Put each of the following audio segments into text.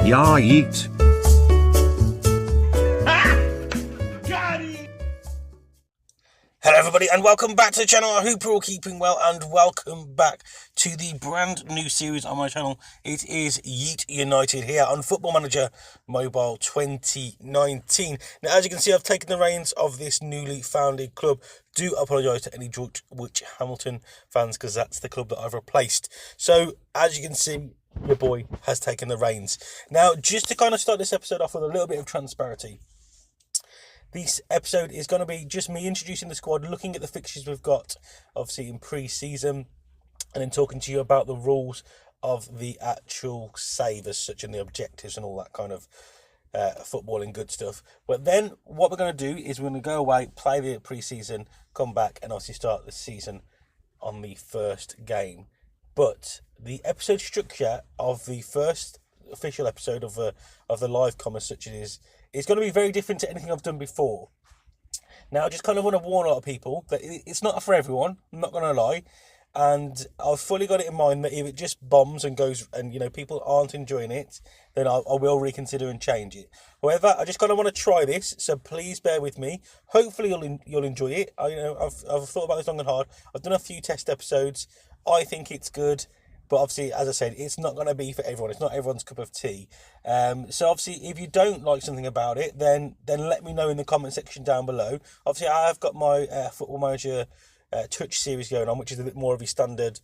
Yeah, yeet. Hello everybody and welcome back to the channel. I hope you're all keeping well and welcome back to the brand new series on my channel. It is Yeetnited here on Football Manager Mobile 2019. Now as you can see, I've taken the reins of this newly founded club. Do apologise to any George Hamilton fans because that's the club that I've replaced. So as you can see, your boy has taken the reins. Now just to kind of start this episode off with a little bit of transparency. This episode is going to be just me introducing the squad, looking at the fixtures we've got, obviously in pre-season, and then talking to you about the rules of the actual save as such and the objectives and all that kind of footballing good stuff. But then what we're going to do is we're going to go away, play the pre-season, come back and obviously start the season on the first game. But the episode structure of the first official episode of the live com as such it's going to be very different to anything I've done before. Now, I just kind of want to warn a lot of people that it's not for everyone, I'm not going to lie. And I've fully got it in mind that if it just bombs and goes and, people aren't enjoying it, then I will reconsider and change it. However, I just kind of want to try this, so please bear with me. Hopefully you'll enjoy it. I've thought about this long and hard. I've done a few test episodes. I think it's good. But obviously, as I said, it's not going to be for everyone. It's not everyone's cup of tea. So obviously, if you don't like something about it, then let me know in the comment section down below. Obviously, I have got my Football Manager Twitch series going on, which is a bit more of a standard,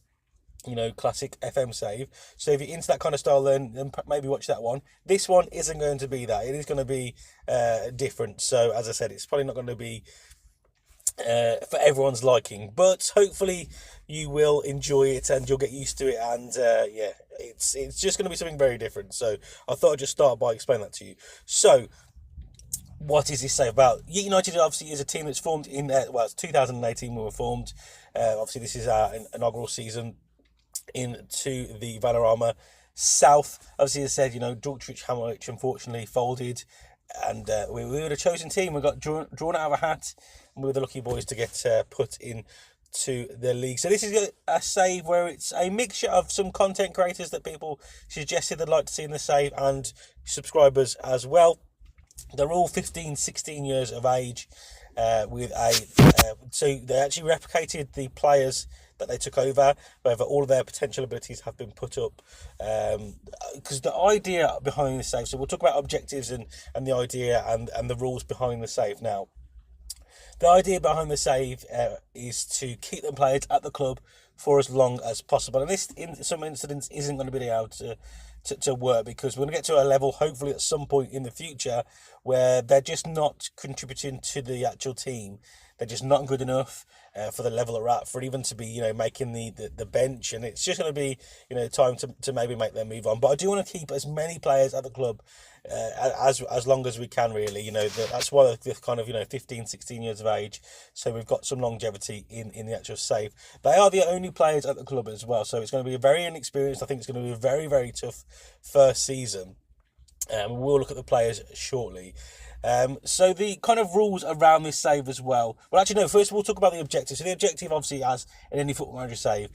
classic FM save. So if you're into that kind of style, then maybe watch that one. This one isn't going to be that. It is going to be different. So as I said, it's probably not going to be for everyone's liking, but hopefully you will enjoy it and you'll get used to it, and it's just going to be something very different. So I thought I'd just start by explaining that to you. So what is this say about? Yeetnited obviously is a team that's formed in it's 2018 we were formed. Obviously this is our inaugural season into the Vanarama South. Obviously as I said, George Hamilton unfortunately folded, and we were the chosen team. We got drawn out of a hat, and we were the lucky boys to get put in to the league. So this is a save where it's a mixture of some content creators that people suggested they'd like to see in the save, and subscribers as well. They're all 15, 16 years of age, so they actually replicated the players that they took over, whether all of their potential abilities have been put up. Because the idea behind the save, so we'll talk about objectives and the idea and the rules behind the save now. The idea behind the save is to keep the players at the club for as long as possible. And this, in some incidents, isn't going to be able to work, because we're going to get to a level, hopefully at some point in the future, where they're just not contributing to the actual team. They're just not good enough for the level they're at, for even to be, making the bench. And it's just going to be, time to maybe make them move on. But I do want to keep as many players at the club as long as we can, really. That's why they're kind of, 15, 16 years of age. So we've got some longevity in the actual save. They are the only players at the club as well. So it's going to be a very inexperienced. I think it's going to be a very, very tough first season. We'll look at the players shortly. So the kind of rules around this save as well. Well, actually, no, first we'll talk about the objective. So the objective, obviously, as in any Football Manager save,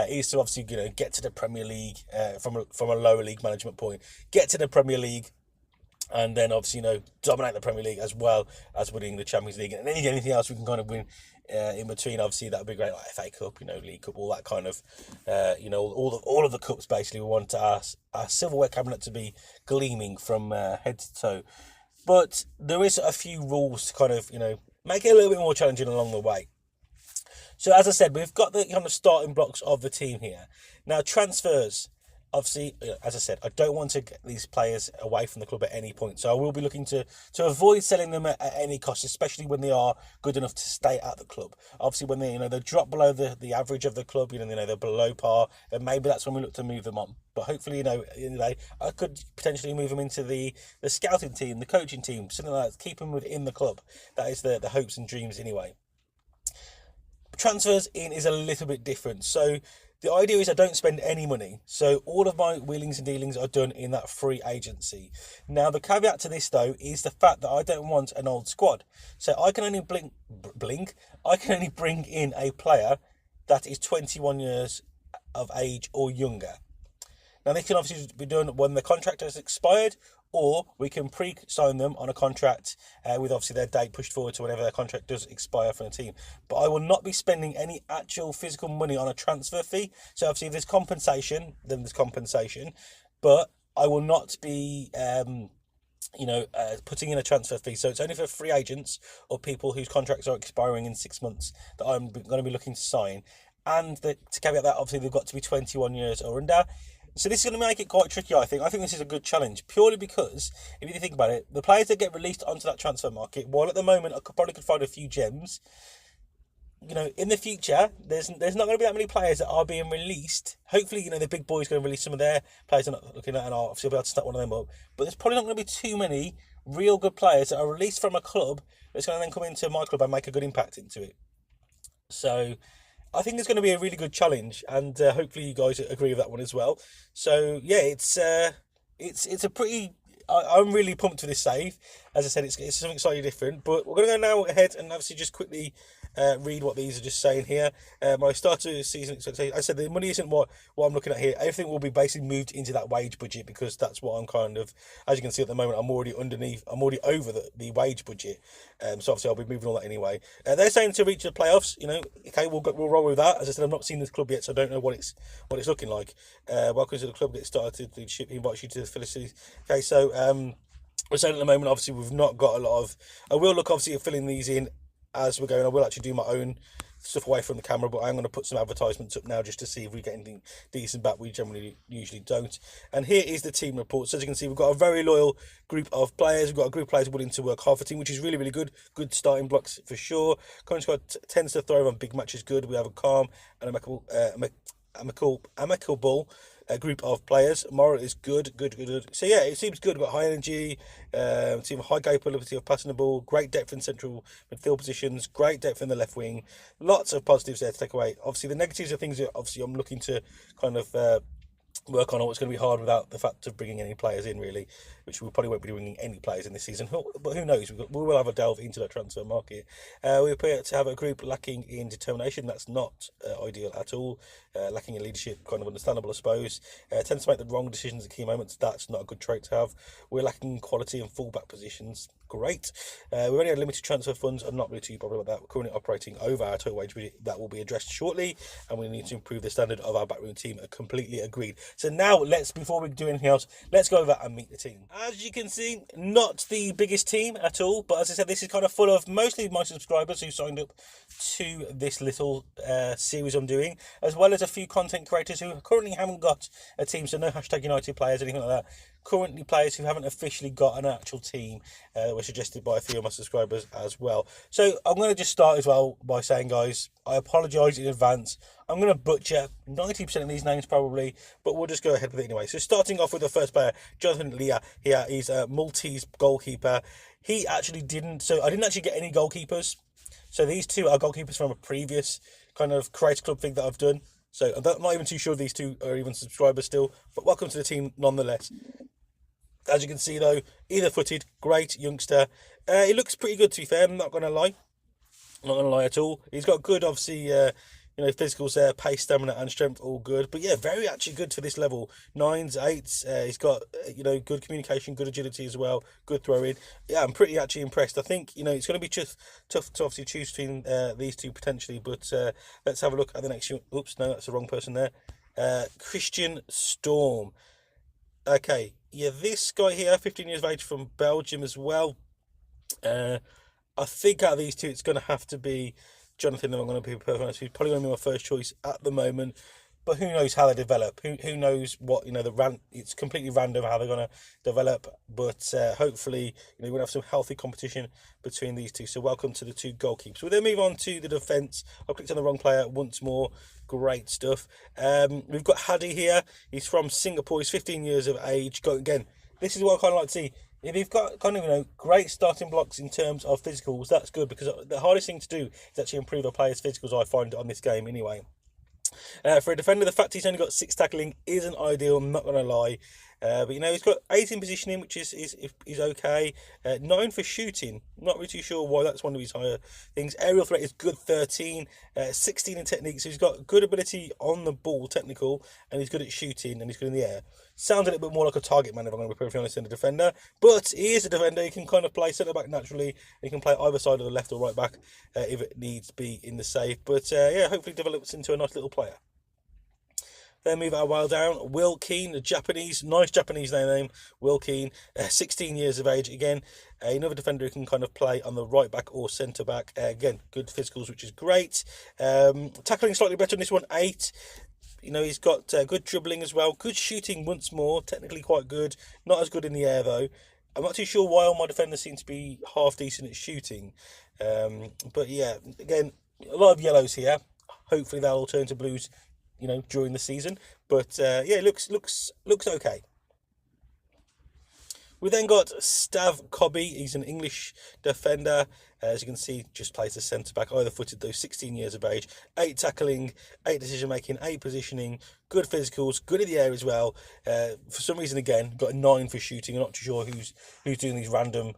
is to obviously, get to the Premier League from a lower league management point. Get to the Premier League, and then obviously, dominate the Premier League as well as winning the Champions League. And anything else we can kind of win in between, obviously, that would be great, like FA Cup, League Cup, all that kind of, all of the cups, basically. We want our silverware cabinet to be gleaming from head to toe. But there is a few rules to kind of, make it a little bit more challenging along the way. So as I said, we've got the kind of starting blocks of the team here. Now, transfers. Obviously, as I said, I don't want to get these players away from the club at any point. So I will be looking to avoid selling them at any cost, especially when they are good enough to stay at the club. Obviously, when they drop below the average of the club, they're below par, then maybe that's when we look to move them on. But hopefully, I could potentially move them into the scouting team, the coaching team, something like that, keep them within the club. That is the hopes and dreams anyway. Transfers in is a little bit different. So the idea is I don't spend any money. So all of my wheelings and dealings are done in that free agency. Now, the caveat to this, though, is the fact that I don't want an old squad. So I can only I can only bring in a player that is 21 years of age or younger. Now, this can obviously be done when the contract has expired, or we can pre-sign them on a contract with obviously their date pushed forward to whenever their contract does expire for the team. But I will not be spending any actual physical money on a transfer fee. So obviously, if there's compensation, then there's compensation. But I will not be putting in a transfer fee. So it's only for free agents or people whose contracts are expiring in 6 months that I'm going to be looking to sign. And to caveat that, obviously, they've got to be 21 years or under. So this is going to make it quite tricky, I think. I think this is a good challenge, purely because, if you think about it, the players that get released onto that transfer market, while at the moment I probably could find a few gems, in the future, there's not going to be that many players that are being released. Hopefully, the big boys going to release some of their players I'm not looking at, and I'll obviously be able to start one of them up. But there's probably not going to be too many real good players that are released from a club that's going to then come into my club and make a good impact into it. So I think it's going to be a really good challenge, and hopefully you guys agree with that one as well. So yeah, it's a pretty. I'm really pumped for this save. As I said, it's something slightly different. But we're going to go now ahead and obviously just quickly read what these are just saying here. My start of the season expectation. I said the money isn't what I'm looking at here. Everything will be basically moved into that wage budget, because that's what I'm kind of, as you can see at the moment, I'm already over the wage budget. So obviously I'll be moving all that anyway. They're saying to reach the playoffs. Okay, we'll roll with that. As I said, I've not seen this club yet, so I don't know what it's looking like. Welcome to the club. Get started. Leadership invites you to the facilities. Okay, so we're saying at the moment, obviously we've not got a lot of. I will look obviously at filling these in as we're going. I will actually do my own stuff away from the camera, but I'm going to put some advertisements up now just to see if we get anything decent back. We usually don't. And here is the team report. So as you can see, we've got a very loyal group of players. We've got a group of players willing to work hard for the team, which is really, really good. Good starting blocks for sure. Current squad tends to thrive on big matches. Good. We have a calm and amicable group of players. Moral is good. So yeah, it seems good. We've got high energy, team of high capability of passing the ball, great depth in central midfield positions, great depth in the left wing. Lots of positives there to take away. Obviously, the negatives are things that obviously I'm looking to kind of work on, or it's going to be hard without the fact of bringing any players in, really, which we probably won't be bringing any players in this season. But who knows? We will have a delve into that transfer market. We appear to have a group lacking in determination. That's not ideal at all. Lacking in leadership, kind of understandable, I suppose. Tends to make the wrong decisions at key moments. That's not a good trait to have. We're lacking quality in fullback positions. Great. We've only had limited transfer funds. I'm not really too bothered about that. We're currently operating over our total wage budget. That will be addressed shortly, and we need to improve the standard of our backroom team. Completely agreed. So now before we do anything else, let's go over and meet the team. As you can see, not the biggest team at all, but as I said, this is kind of full of mostly my subscribers who signed up to this little series I'm doing, as well as a few content creators who currently haven't got a team, so no hashtag United players, anything like that. Currently players who haven't officially got an actual team were suggested by a few of my subscribers as well. So I'm going to just start as well by saying, guys, I apologise in advance. I'm going to butcher 90% of these names probably, but we'll just go ahead with it anyway. So starting off with the first player, Jonathan Leah here. He's a Maltese goalkeeper. He actually I didn't actually get any goalkeepers. So these two are goalkeepers from a previous kind of creative club thing that I've done. So I'm not even too sure if these two are even subscribers still, but welcome to the team nonetheless. As you can see though, either footed, great youngster. He looks pretty good, to be fair, I'm not going to lie. Not going to lie at all. He's got good, obviously, physicals there, pace, stamina and strength, all good. But yeah, very actually good for this level. 9s, 8s. He's got, good communication, good agility as well, good throwing. Yeah, I'm pretty actually impressed. I think, it's going to be tough to obviously choose between these two potentially. But let's have a look at the next one. Oops, no, that's the wrong person there. Christian Storm. Okay, yeah, this guy here, 15 years of age, from Belgium as well. I think out of these two, it's going to have to be Jonathan, if I'm going to be perfectly honest. He's probably going to be my first choice at the moment, but who knows how they develop? Who knows what, it's completely random how they're going to develop, but hopefully, we're going to have some healthy competition between these two. So welcome to the two goalkeepers. We'll then move on to the defence. I clicked on the wrong player once more. Great stuff. We've got Hadi here. He's from Singapore. He's 15 years of age. Again, this is what I kind of like to see. If you've got kind of, great starting blocks in terms of physicals, that's good, because the hardest thing to do is actually improve a player's physicals, I find, on this game anyway. For a defender, the fact he's only got 6 tackling isn't ideal, I'm not going to lie. But he's got 18 positioning, which is okay. 9 for shooting. Not really too sure why that's one of his higher things. Aerial threat is good, 13. 16 in technique, so he's got good ability on the ball, technical, and he's good at shooting, and he's good in the air. Sounds a little bit more like a target man, if I'm going to be perfectly honest, than a defender. But he is a defender. He can kind of play centre back naturally. He can play either side of the left or right back if it needs to be in the save. But hopefully develops into a nice little player. Then move our while down. Will Keane, nice Japanese name. Will Keane, 16 years of age. Again, another defender who can kind of play on the right back or centre back. Again, good physicals, which is great. Tackling slightly better on this one, 8. He's got good dribbling as well. Good shooting once more. Technically quite good. Not as good in the air, though. I'm not too sure why all my defenders seem to be half decent at shooting. But yeah, again, a lot of yellows here. Hopefully they'll all turn to blues, during the season. But looks okay. We then got Stav Cobby. He's an English defender. As you can see, just plays as centre-back, either footed though, 16 years of age, 8 tackling, 8 decision-making, 8 positioning, good physicals, good in the air as well. For some reason, again, got a 9 for shooting. I'm not too sure who's doing these random,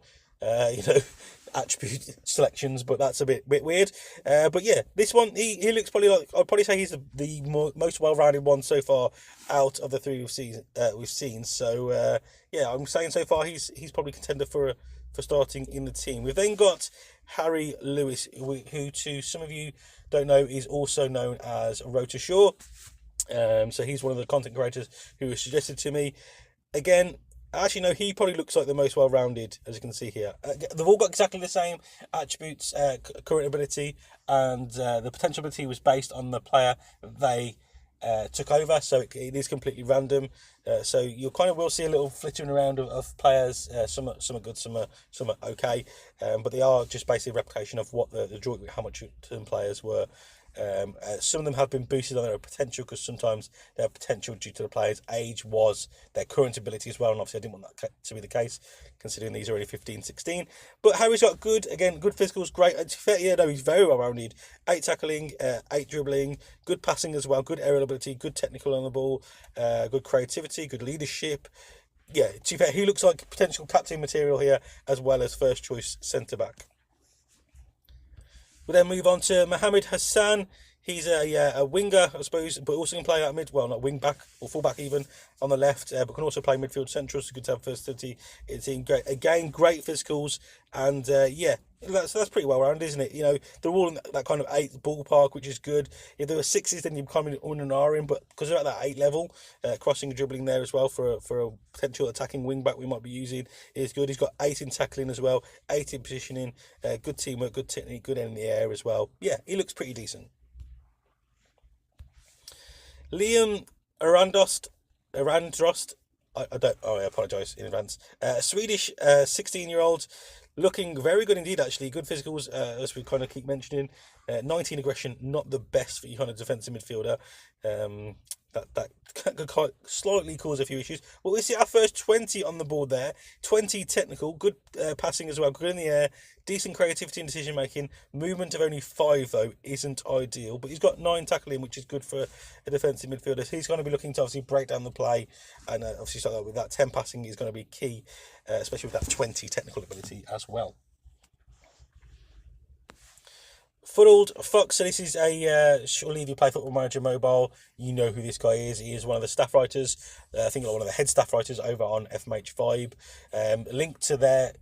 attribute selections, but that's a bit weird. But yeah, this one, he looks probably like, I'd probably say he's the most well-rounded one so far out of the 3 we've seen. So I'm saying so far he's probably contender for starting in the team. We've then got Harry Lewis, who to some of you don't know is also known as Rota Shaw. So he's one of the content creators who was suggested to me. Again, actually, no, he probably looks like the most well-rounded, as you can see here. They've all got exactly the same attributes, current ability, and the potential ability was based on the player they took over, so it is completely random. So you kind of will see a little flittering around of players. Some are good, some are okay, but they are just basically a replication of what the draw, how much term players were. Some of them have been boosted on their potential, because sometimes they have potential due to the player's age was their current ability as well, and obviously I didn't want that to be the case, considering these are only 15, 16. But Harry's got good physicals, great. He's very well rounded. 8 tackling, 8 dribbling, good passing as well, good aerial ability, good technical on the ball, good creativity, good leadership. Yeah, to be fair, he looks like potential captain material here, as well as first choice centre back. We then move on to Mohamed Hassan. He's a winger, I suppose, but also can play at not wing back or full back even, on the left, but can also play midfield central, so good to have versatility. It's again great physicals, and that's pretty well rounded, isn't it? They're all in that kind of 8 ballpark, which is good. If there were 6s, then you'd come in and are in, but because they're at that 8 level, crossing and dribbling there as well for a potential attacking wing back we might be using is good. He's got 8 in tackling as well, 8 in positioning, good teamwork, good technique, good in the air as well. Yeah, he looks pretty decent. Liam Arandrost, I apologise in advance. Swedish 16-year-old, looking very good indeed, actually. Good physicals, as we kind of keep mentioning. 19 aggression, not the best for your kind of defensive midfielder. That could slightly cause a few issues. Well, we see our first 20 on the board there. 20 technical, good passing as well, good in the air, decent creativity and decision making. Movement of only 5 though isn't ideal, but he's got 9 tackling, which is good for a defensive midfielder. So he's going to be looking to obviously break down the play, and obviously start with that 10 passing is going to be key, especially with that 20 technical ability as well. Fuddled Fox, so this is surely if you play Football Manager Mobile, you know who this guy is. He is one of the staff writers, I think one of the head staff writers over on FMH Vibe. Link to their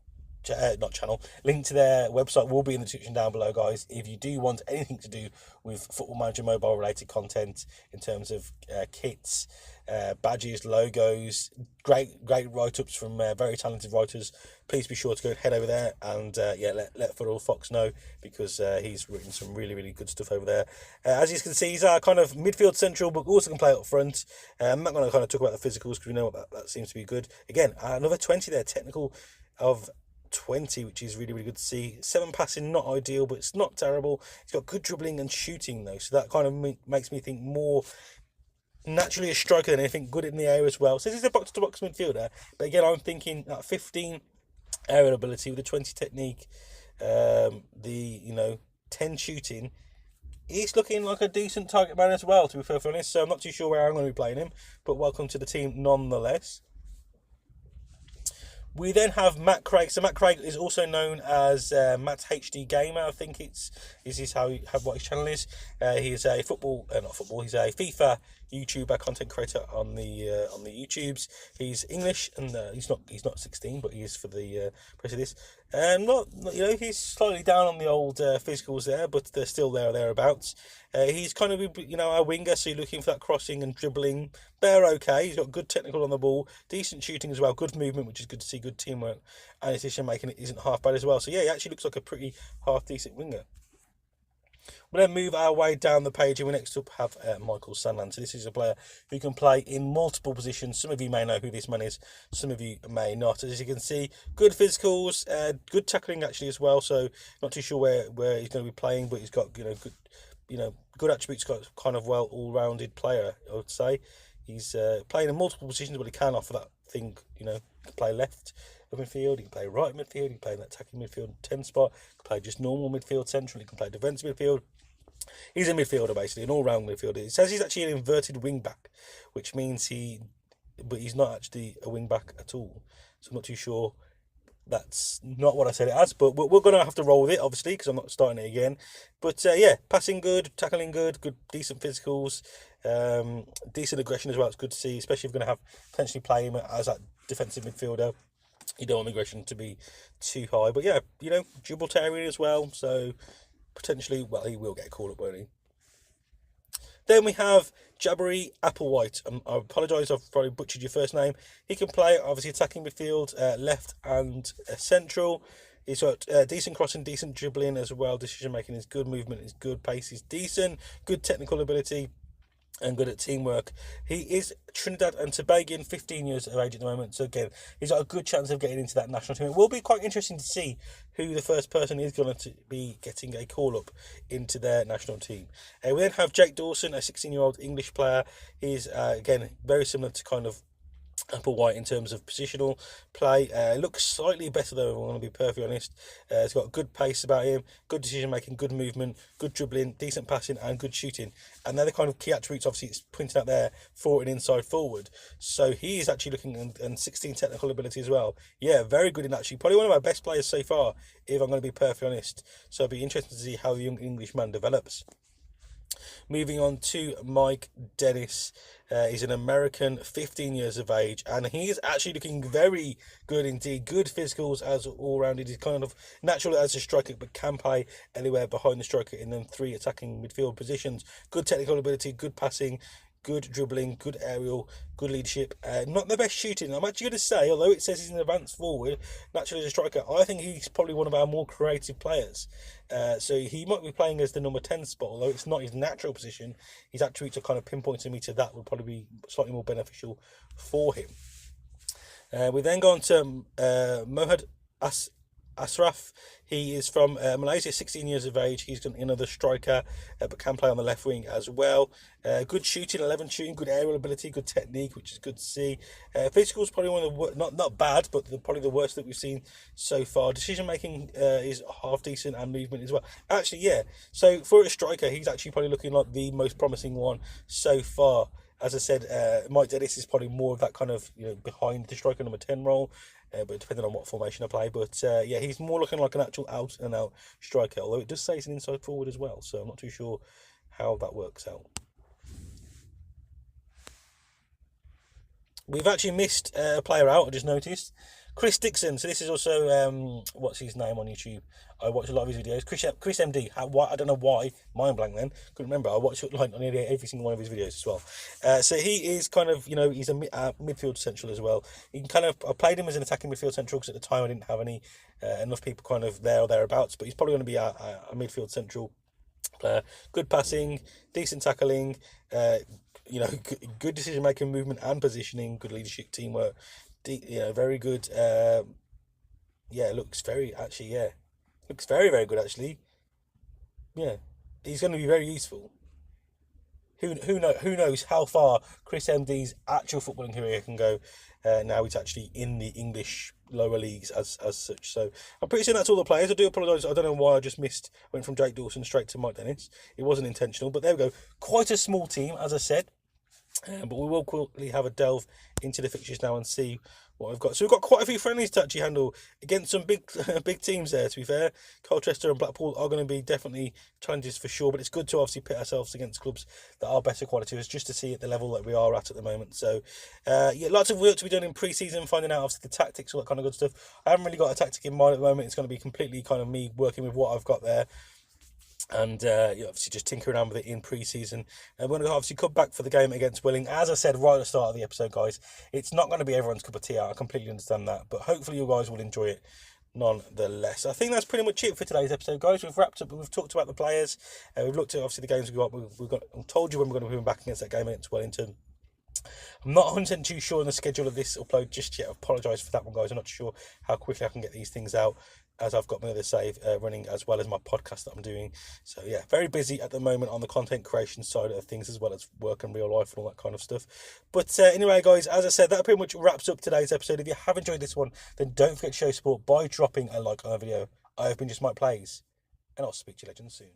link to their website will be in the description down below, guys. If you do want anything to do with Football Manager Mobile related content in terms of kits, badges, logos, great write-ups from very talented writers, please be sure to go head over there and let Fuddled Fox know, because he's written some really good stuff over there. As you can see, he's kind of midfield central, but also can play up front. I'm not going to kind of talk about the physicals, because we know that seems to be good. Again, another 20 there, technical of 20, which is really good to see. 7 passing, not ideal, but it's not terrible. He's got good dribbling and shooting though, so that kind of makes me think more naturally a striker than anything. Good in the air as well. So this is a box-to-box midfielder, but again, I'm thinking 15 aerial ability with a 20 technique, 10 shooting. He's looking like a decent target man as well, to be perfectly honest. So I'm not too sure where I'm going to be playing him, but welcome to the team nonetheless. We then have Matt Craig. So Matt Craig is also known as Matt HD Gamer. I think is this what his channel is. He is a not football. He's a FIFA YouTuber, content creator on the YouTubes. He's English and he's not 16, but he is for the press of this. Not he's slightly down on the old physicals there, but they're still there or thereabouts. He's kind of a winger, so you're looking for that crossing and dribbling. They're okay. He's got good technical on the ball, decent shooting as well, good movement, which is good to see, good teamwork, and decision making isn't half bad as well. So yeah, he actually looks like a pretty half decent winger. We'll then move our way down the page, and we next up have Michael Sandland. So this is a player who can play in multiple positions. Some of you may know who this man is, some of you may not. As you can see, good physicals, good tackling actually as well. So not too sure where he's going to be playing, but he's got good attributes. Got kind of well all-rounded player, I would say. He's playing in multiple positions, but he can offer that thing. He can play left of midfield, he can play right midfield, he can play in that attacking midfield 10 spot, he can play just normal midfield central, he can play defensive midfield. He's a midfielder basically, an all-round midfielder. It says he's actually an inverted wing back, which means but he's not actually a wing back at all. So I'm not too sure. That's not what I said it as, but we're going to have to roll with it, obviously, because I'm not starting it again. But yeah, passing good, tackling good, decent physicals, decent aggression as well. It's good to see, especially if you're going to have potentially play him as that defensive midfielder. You don't want aggression to be too high. But yeah, Gibraltarian as well, so potentially, well, he will get a call up, won't he? Then we have Jabari Applewhite. I apologise, I've probably butchered your first name. He can play, obviously, attacking midfield, left and central. He's got decent crossing, decent dribbling as well. Decision making is good, movement is good, pace is decent, good technical ability, and good at teamwork. He is Trinidad and Tobago, 15 years of age at the moment. So again, he's got a good chance of getting into that national team. It will be quite interesting to see who the first person is going to be getting a call up into their national team. We then have Jake Dawson, a 16-year-old English player. He's again very similar to kind of Applewhite in terms of positional play. Looks slightly better though, if I'm going to be perfectly honest. He's got good pace about him, good decision making, good movement, good dribbling, decent passing and good shooting. And they're the kind of key attributes, obviously it's pointed out there for an inside forward. So he is actually looking and 16 technical ability as well. Yeah, very good in actually. Probably one of our best players so far, if I'm going to be perfectly honest. So it'll be interesting to see how the young Englishman develops. Moving on to Mike Dennis. He's an American, 15 years of age, and he is actually looking very good indeed. Good physicals as all-rounded. He's kind of natural as a striker, but can play anywhere behind the striker in them 3 attacking midfield positions. Good technical ability, good passing, good dribbling, good aerial, good leadership. Not the best shooting. I'm actually going to say, although it says he's an advanced forward, naturally as a striker, I think he's probably one of our more creative players. So he might be playing as the number 10 spot, although it's not his natural position. His attributes are kind of pinpointing me to that would probably be slightly more beneficial for him. We then go on to Mohad Ashraf. He is from Malaysia, 16 years of age. He's another striker, but can play on the left wing as well. Good shooting, 11 shooting, good aerial ability, good technique, which is good to see. Physical is probably one of the not bad, but probably the worst that we've seen so far. Decision making is half decent, and movement as well. Actually, yeah. So for a striker, he's actually probably looking like the most promising one so far. As I said, Mike Dennis is probably more of that kind of behind the striker number 10 role. But depending on what formation I play. But yeah, he's more looking like an actual out-and-out striker, although it does say he's an inside forward as well, so I'm not too sure how that works out. We've actually missed a player out, I just noticed. Chris Dixon. So this is also, what's his name on YouTube? I watch a lot of his videos. Chris MD. I don't know why. Mind blank then. Couldn't remember. I watched like nearly every single one of his videos as well. So he is kind of, he's a midfield central as well. He can kind of, I played him as an attacking midfield central because at the time I didn't have enough people kind of there or thereabouts. But he's probably going to be a midfield central player. Good passing, decent tackling, good decision making, movement and positioning, good leadership, teamwork. Very good. Looks very very good actually. Yeah, he's going to be very useful. Who knows how far Chris MD's actual footballing career can go. Now he's actually in the English lower leagues as such. So I'm pretty sure that's all the players. I do apologise. I don't know why I just went from Jake Dawson straight to Mike Dennis. It wasn't intentional, but there we go. Quite a small team, as I said. But we will quickly have a delve into the fixtures now and see what we've got. So we've got quite a few friendlies to actually handle against some big big teams there, to be fair. Colchester and Blackpool are going to be definitely challenges for sure, but it's good to obviously pit ourselves against clubs that are better quality, just to see at the level that we are at the moment. So, yeah, lots of work to be done in pre-season, finding out obviously the tactics, all that kind of good stuff. I haven't really got a tactic in mind at the moment. It's going to be completely kind of me working with what I've got there. And obviously just tinkering around with it in pre-season. And we're going to obviously come back for the game against Willing. As I said right at the start of the episode, guys, it's not going to be everyone's cup of tea. I completely understand that, but hopefully you guys will enjoy it nonetheless. I think that's pretty much it for today's episode, guys. We've wrapped up. We've talked about the players. We've looked at obviously the games we've got. We've told you when we're going to be back against that game against Wellington. I'm not 100% too sure on the schedule of this upload just yet. I apologise for that one, guys. I'm not sure how quickly I can get these things out, as I've got my other save running, as well as my podcast that I'm doing. So yeah, very busy at the moment on the content creation side of things, as well as work and real life and all that kind of stuff. But anyway, guys, as I said, that pretty much wraps up today's episode. If you have enjoyed this one, then don't forget to show support by dropping a like on the video. I have been Just Mike Plays, and I'll speak to you legends soon.